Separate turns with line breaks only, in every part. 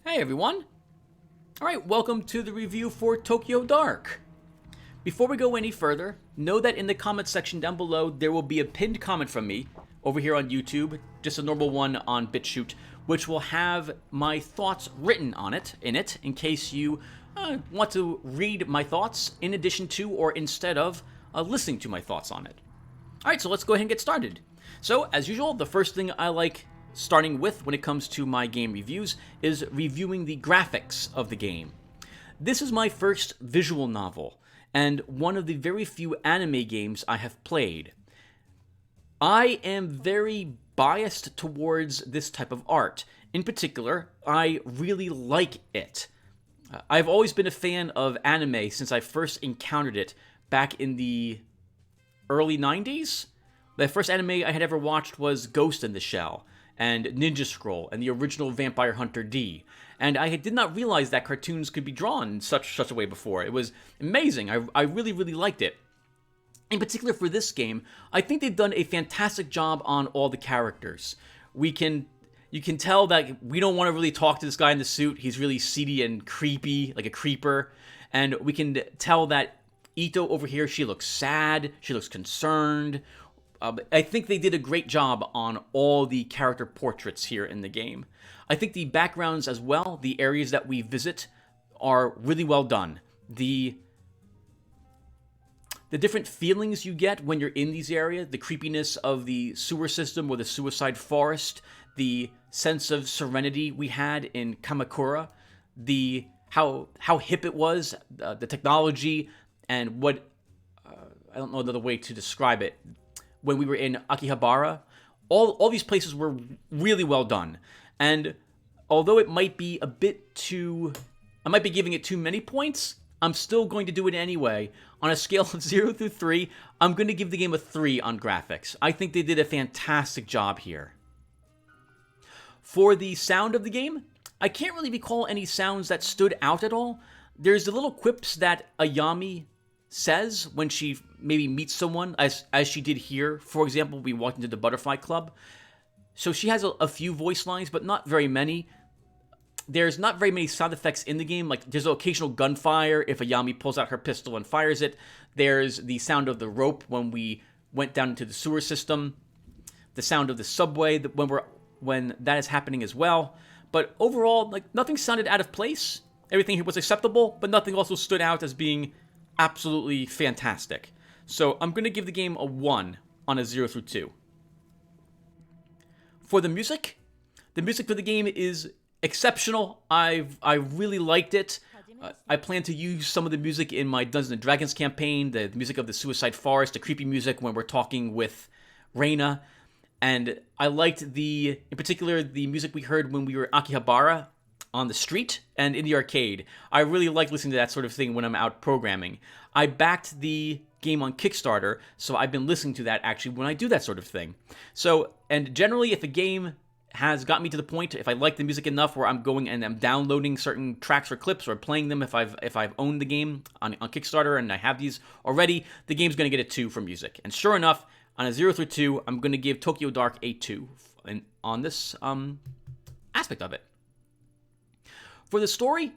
Hey everyone! Alright, welcome to the review for Tokyo Dark. Before we go any further, know that in the comment section down below there will be a pinned comment from me over here on YouTube, just a normal one on BitChute, which will have my thoughts written on it, in case you want to read my thoughts in addition to or instead of listening to my thoughts on it. Alright, so let's go ahead and get started. So, as usual, the first thing I like starting with when it comes to my game reviews is reviewing the graphics of the game. This is my first visual novel, and one of the very few anime games I have played. I am very biased towards this type of art. In particular, I really like it. I've always been a fan of anime since I first encountered it back in the early 90s. The first anime I had ever watched was Ghost in the Shell and Ninja Scroll and the original Vampire Hunter D. And I did not realize that cartoons could be drawn in such a way before. It was amazing. I really liked it. In particular for this game, I think they've done a fantastic job on all the characters. You can tell that we don't want to really talk to this guy in the suit. He's really seedy and creepy, like a creeper. And we can tell that Ito over here, she looks sad, she looks concerned. I think they did a great job on all the character portraits here in the game. I think the backgrounds as well, the areas that we visit, are really well done. The different feelings you get when you're in these areas, the creepiness of the sewer system or the suicide forest, the sense of serenity we had in Kamakura, how hip it was, the technology, and what, I don't know another way to describe it, when we were in Akihabara, all these places were really well done. And although it might be a bit too, I might be giving it too many points, I'm still going to do it anyway. On a scale of 0 through 3, I'm going to give the game a 3 on graphics. I think they did a fantastic job here. For the sound of the game, I can't really recall any sounds that stood out at all. There's the little quips that Ayami says when she maybe meets someone, as she did here. For example, we walked into the Butterfly Club. So she has a few voice lines, but not very many. There's not very many sound effects in the game. Like, there's an occasional gunfire if Ayami pulls out her pistol and fires it. There's the sound of the rope when we went down into the sewer system. The sound of the subway when that is happening as well. But overall, like, nothing sounded out of place. Everything here was acceptable, but nothing also stood out as being absolutely fantastic. So I'm going to give the game a 1 on a 0 through 2. For the music for the game is exceptional. I really liked it. I plan to use some of the music in my Dungeons & Dragons campaign, the music of the Suicide Forest, the creepy music when we're talking with Reina. And I liked in particular, the music we heard when we were Akihabara on the street and in the arcade. I really like listening to that sort of thing when I'm out programming. I backed the game on Kickstarter, so I've been listening to that actually when I do that sort of thing. So, and generally if a game has got me to the point, if I like the music enough where I'm going and I'm downloading certain tracks or clips or playing them, if I've owned the game on Kickstarter and I have these already, the game's going to get a 2 for music. And sure enough, on a 0 through 2, I'm going to give Tokyo Dark a 2 on this aspect of it. For the story,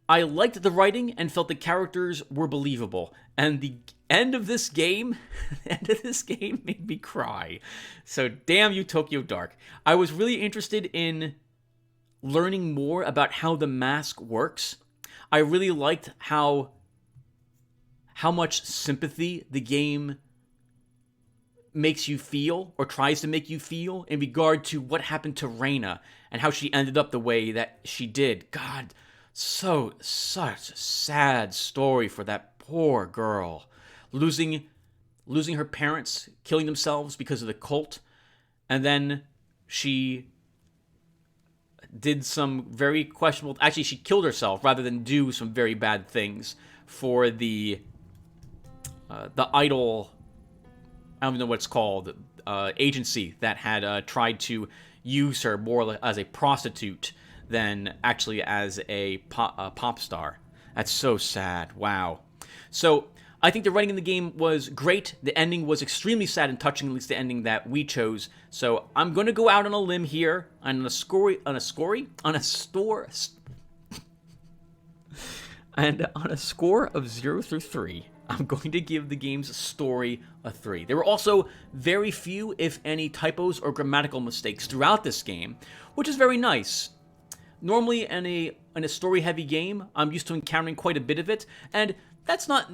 I liked the writing and felt the characters were believable. And the end of this game made me cry. So damn you, Tokyo Dark. I was really interested in learning more about how the mask works. I really liked how much sympathy the game makes you feel, or tries to make you feel, in regard to what happened to Reina and how she ended up the way that she did. God, such a sad story for that poor girl. Losing her parents, killing themselves because of the cult, and then she did some very questionable, actually she killed herself rather than do some very bad things for the idol, I don't even know what it's called, agency that had tried to use her more as a prostitute than actually as a pop star. That's so sad. Wow. So I think the writing in the game was great. The ending was extremely sad and touching, at least the ending that we chose. So I'm going to go out on a limb here and on a score of 0 through 3. I'm going to give the game's story a 3. There were also very few, if any, typos or grammatical mistakes throughout this game, which is very nice. Normally in a story-heavy game, I'm used to encountering quite a bit of it, and that's not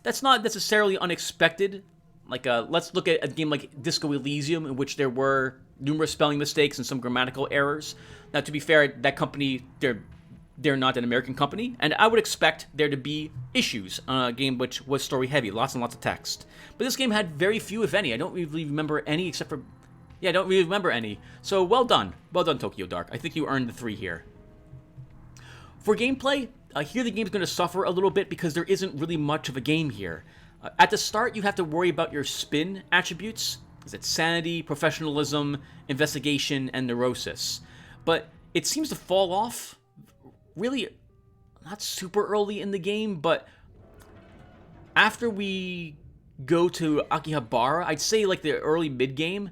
necessarily unexpected. Like, let's look at a game like Disco Elysium, in which there were numerous spelling mistakes and some grammatical errors. Now, to be fair, that company, they're not an American company, and I would expect there to be issues on a game which was story-heavy, lots and lots of text. But this game had very few, if any. I don't really remember any except for... Yeah, I don't really remember any. So, well done. Well done, Tokyo Dark. I think you earned the 3 here. For gameplay, here the game's going to suffer a little bit because there isn't really much of a game here. At the start, you have to worry about your spin attributes. Is it sanity, professionalism, investigation, and neurosis? But it seems to fall off really not super early in the game, but after we go to Akihabara, I'd say like the early mid-game,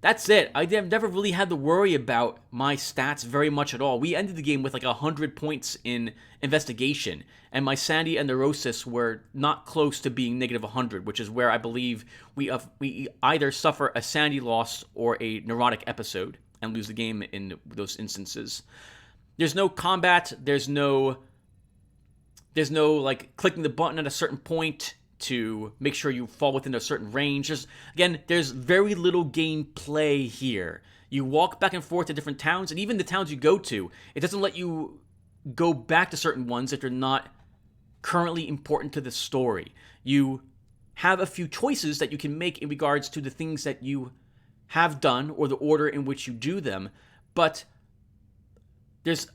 that's it. I've never really had to worry about my stats very much at all. We ended the game with like 100 points in investigation, and my sanity and neurosis were not close to being negative 100, which is where I believe we either suffer a sanity loss or a neurotic episode and lose the game in those instances. There's no combat, there's no like clicking the button at a certain point to make sure you fall within a certain range. There's very little gameplay here. You walk back and forth to different towns, and even the towns you go to, it doesn't let you go back to certain ones if they're not currently important to the story. You have a few choices that you can make in regards to the things that you have done or the order in which you do them, but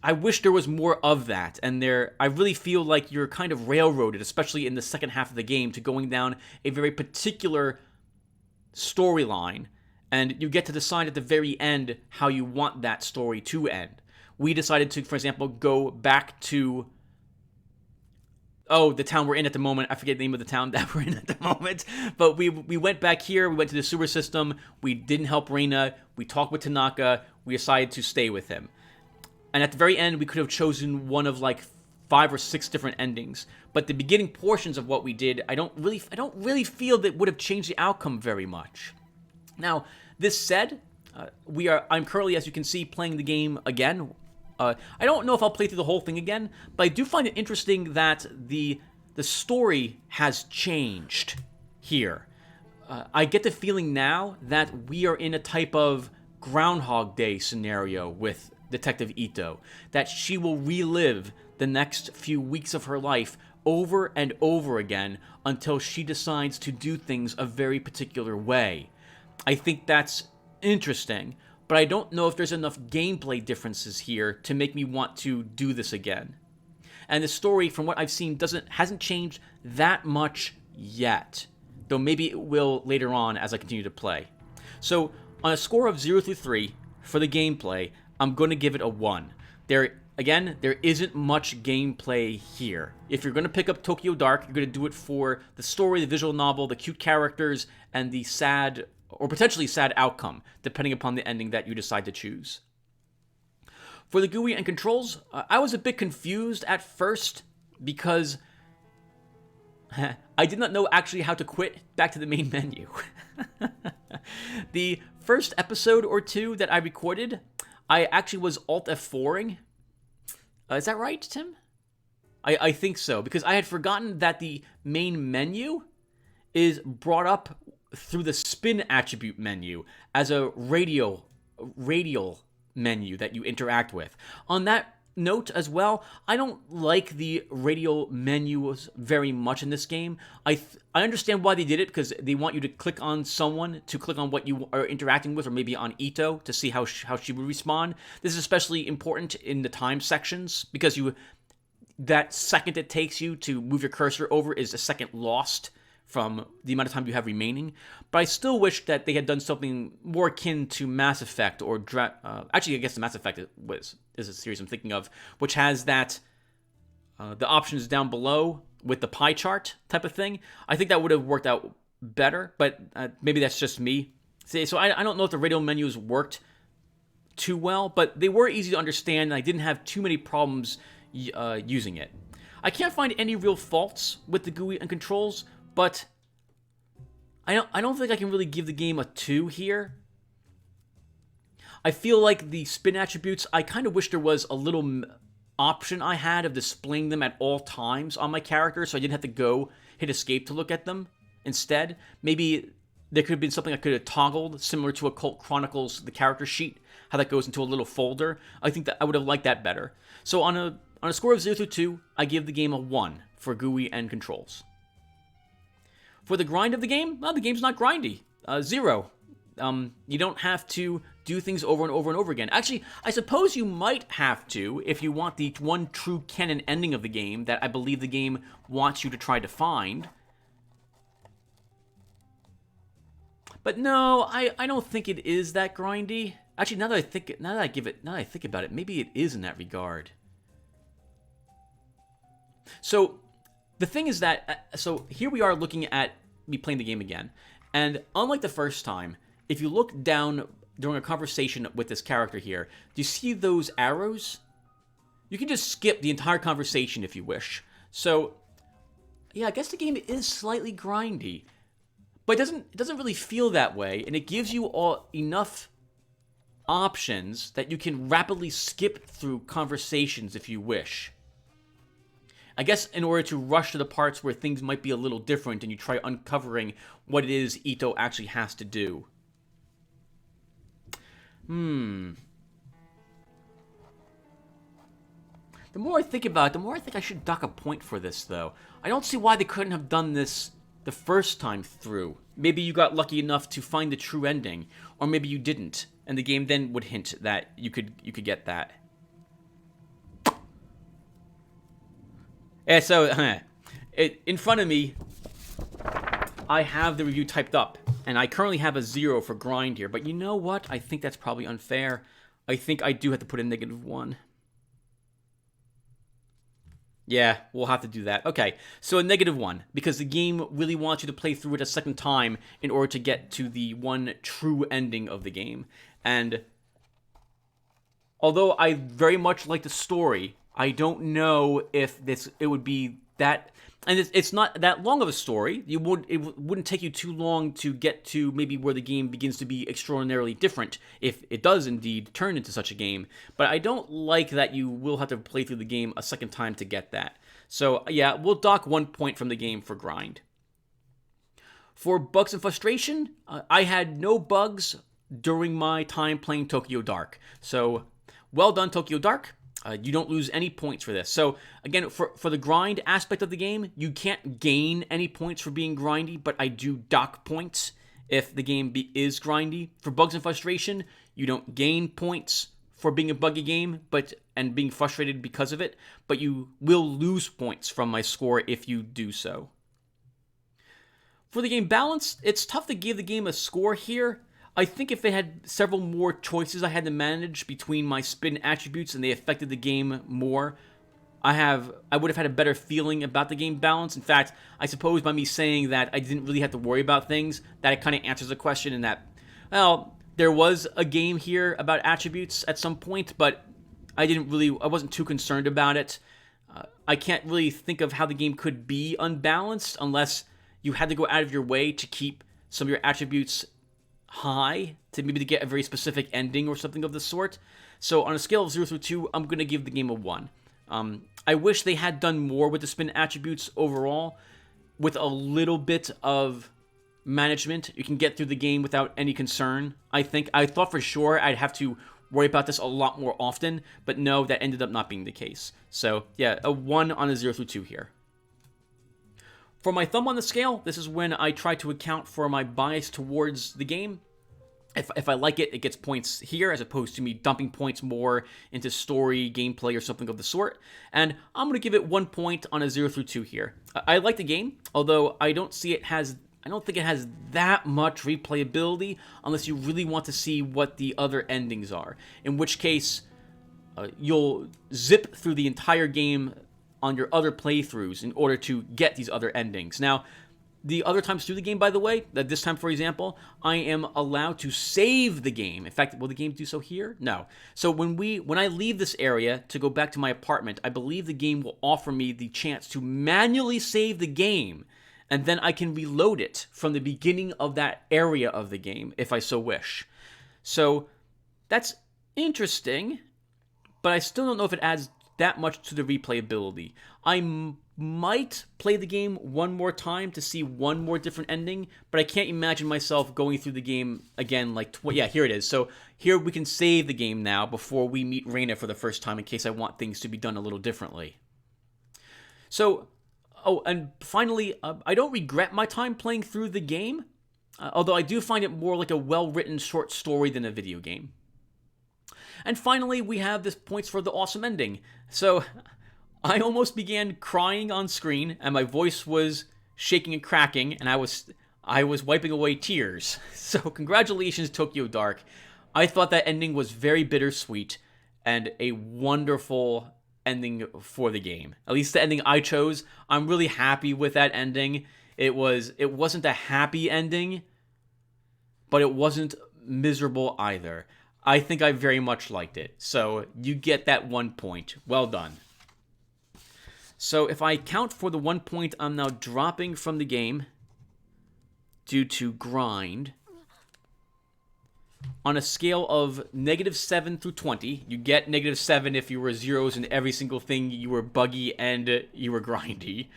I wish there was more of that, and I really feel like you're kind of railroaded, especially in the second half of the game, to going down a very particular storyline, and you get to decide at the very end how you want that story to end. We decided to, for example, go back to the town we're in at the moment. I forget the name of the town that we're in at the moment, but we went back here, we went to the sewer system, we didn't help Reina, we talked with Tanaka, we decided to stay with him. And at the very end, we could have chosen one of like 5 or 6 different endings. But the beginning portions of what we did, I don't really feel that would have changed the outcome very much. Now, this said, I'm currently, as you can see, playing the game again. I don't know if I'll play through the whole thing again, but I do find it interesting that the story has changed here. I get the feeling now that we are in a type of Groundhog Day scenario with Detective Ito, that she will relive the next few weeks of her life over and over again until she decides to do things a very particular way. I think that's interesting, but I don't know if there's enough gameplay differences here to make me want to do this again. And the story, from what I've seen, hasn't changed that much yet, though maybe it will later on as I continue to play. So, on a score of 0 through 3 for the gameplay, I'm going to give it a 1. There isn't much gameplay here. If you're going to pick up Tokyo Dark, you're going to do it for the story, the visual novel, the cute characters, and the sad, or potentially sad outcome, depending upon the ending that you decide to choose. For the GUI and controls, I was a bit confused at first because I did not know actually how to quit back to the main menu. The first episode or two that I recorded, I actually was Alt F4ing. Is that right, Tim? I think so, because I had forgotten that the main menu is brought up through the spin attribute menu as a radial menu that you interact with. On that note as well, I don't like the radial menus very much in this game. I understand why they did it, because they want you to click on someone to click on what you are interacting with, or maybe on Ito to see how she would respond. This is especially important in the time sections, because that second it takes you to move your cursor over is a second lost from the amount of time you have remaining. But I still wish that they had done something more akin to Mass Effect, or actually I guess the Mass Effect is a series I'm thinking of, which has that the options down below with the pie chart type of thing. I think that would have worked out better, but maybe that's just me. See, so I don't know if the radio menus worked too well, but they were easy to understand, and I didn't have too many problems using it. I can't find any real faults with the GUI and controls, but I don't think I can really give the game a 2 here. I feel like the spin attributes, I kind of wish there was a little option I had of displaying them at all times on my character, so I didn't have to go hit escape to look at them. Instead, maybe there could have been something I could have toggled, similar to Occult Chronicles, the character sheet, how that goes into a little folder. I think that I would have liked that better. So on a score of 0 through 2, I give the game a 1 for GUI and controls. For the grind of the game, well, the game's not grindy. 0. You don't have to do things over and over and over again. Actually, I suppose you might have to if you want the one true canon ending of the game that I believe the game wants you to try to find. But no, I don't think it is that grindy. Actually, now that I think about it, maybe it is in that regard. So the thing is that, so here we are looking at me playing the game again, and unlike the first time, if you look down during a conversation with this character here, do you see those arrows? You can just skip the entire conversation if you wish. So yeah, I guess the game is slightly grindy, but it doesn't really feel that way, and it gives you all enough options that you can rapidly skip through conversations if you wish. I guess in order to rush to the parts where things might be a little different and you try uncovering what it is Ito actually has to do. The more I think about it, the more I think I should dock a point for this, though. I don't see why they couldn't have done this the first time through. Maybe you got lucky enough to find the true ending, or maybe you didn't, and the game then would hint that you could get that. Yeah, so in front of me, I have the review typed up, and I currently have a 0 for grind here. But you know what? I think that's probably unfair. I think I do have to put a -1. Yeah, we'll have to do that. Okay, so a -1, because the game really wants you to play through it a second time in order to get to the one true ending of the game. And although I very much like the story, I don't know if it would be that, and it's not that long of a story. It wouldn't take you too long to get to maybe where the game begins to be extraordinarily different, if it does indeed turn into such a game. But I don't like that you will have to play through the game a second time to get that. So yeah, we'll dock 1 point from the game for grind. For bugs and frustration, I had no bugs during my time playing Tokyo Dark. So well done, Tokyo Dark. You don't lose any points for this. So, again, for the grind aspect of the game, you can't gain any points for being grindy, but I do dock points if the game is grindy. For bugs and frustration, you don't gain points for being a buggy game and being frustrated because of it, but you will lose points from my score if you do so. For the game balance, it's tough to give the game a score here. I think if it had several more choices I had to manage between my spin attributes and they affected the game more, I would have had a better feeling about the game balance. In fact, I suppose by me saying that I didn't really have to worry about things, that it kind of answers the question in that, well, there was a game here about attributes at some point, but I wasn't too concerned about it. I can't really think of how the game could be unbalanced unless you had to go out of your way to keep some of your attributes high to get a very specific ending or something of the sort. So on a scale of 0 through 2, I'm going to give the game a 1. I wish they had done more with the spin attributes overall. With a little bit of management, you can get through the game without any concern. I thought for sure I'd have to worry about this a lot more often, but no, that ended up not being the case. So yeah, a 1 on a 0 through 2 here. For my thumb on the scale, this is when I try to account for my bias towards the game. If I like it, it gets points here, as opposed to me dumping points more into story, gameplay, or something of the sort. And I'm going to give it 1 point on a 0 through 2 here. I like the game, although I don't think it has that much replayability unless you really want to see what the other endings are. In which case, you'll zip through the entire game on your other playthroughs in order to get these other endings. Now, the other times through the game, by the way, that this time, for example, I am allowed to save the game. In fact, will the game do so here? No. So when I leave this area to go back to my apartment, I believe the game will offer me the chance to manually save the game, and then I can reload it from the beginning of that area of the game, if I so wish. So that's interesting, but I still don't know if it adds that much to the replayability. I might play the game one more time to see one more different ending, but I can't imagine myself going through the game again yeah, here it is. So here we can save the game now before we meet Reina for the first time in case I want things to be done a little differently. So, oh, and finally, I don't regret my time playing through the game, although I do find it more like a well-written short story than a video game. And finally, we have this points for the awesome ending. So, I almost began crying on screen, and my voice was shaking and cracking, and I was wiping away tears. So, congratulations, Tokyo Dark. I thought that ending was very bittersweet, and a wonderful ending for the game. At least the ending I chose. I'm really happy with that ending. It wasn't a happy ending, but it wasn't miserable either. I think I very much liked it. So you get that 1 point. Well done. So if I count for the 1 point I'm now dropping from the game due to grind, on a scale of -7 through 20, you get -7 if you were zeros in every single thing, you were buggy and you were grindy.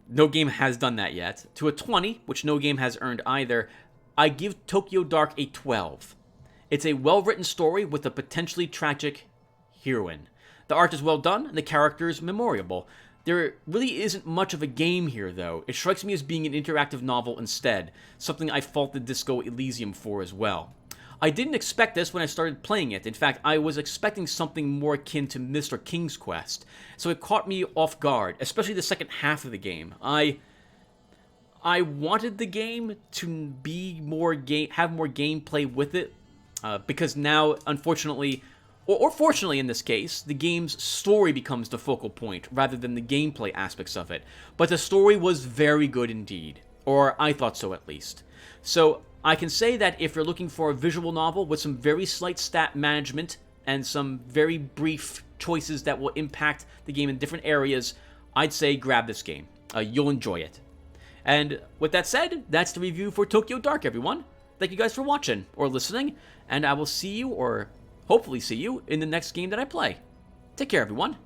No game has done that yet. To a 20, which no game has earned either, I give Tokyo Dark a 12. It's a well-written story with a potentially tragic heroine. The art is well done, and the characters memorable. There really isn't much of a game here, though. It strikes me as being an interactive novel instead, something I faulted Disco Elysium for as well. I didn't expect this when I started playing it. In fact, I was expecting something more akin to Mr. King's Quest, so it caught me off guard, especially the second half of the game. I wanted the game to be have more gameplay with it, because now, unfortunately, or fortunately in this case, the game's story becomes the focal point rather than the gameplay aspects of it. But the story was very good indeed, or I thought so at least. So I can say that if you're looking for a visual novel with some very slight stat management and some very brief choices that will impact the game in different areas, I'd say grab this game. You'll enjoy it. And with that said, that's the review for Tokyo Dark, everyone. Thank you guys for watching or listening, and I will see you, or hopefully see you, in the next game that I play. Take care, everyone.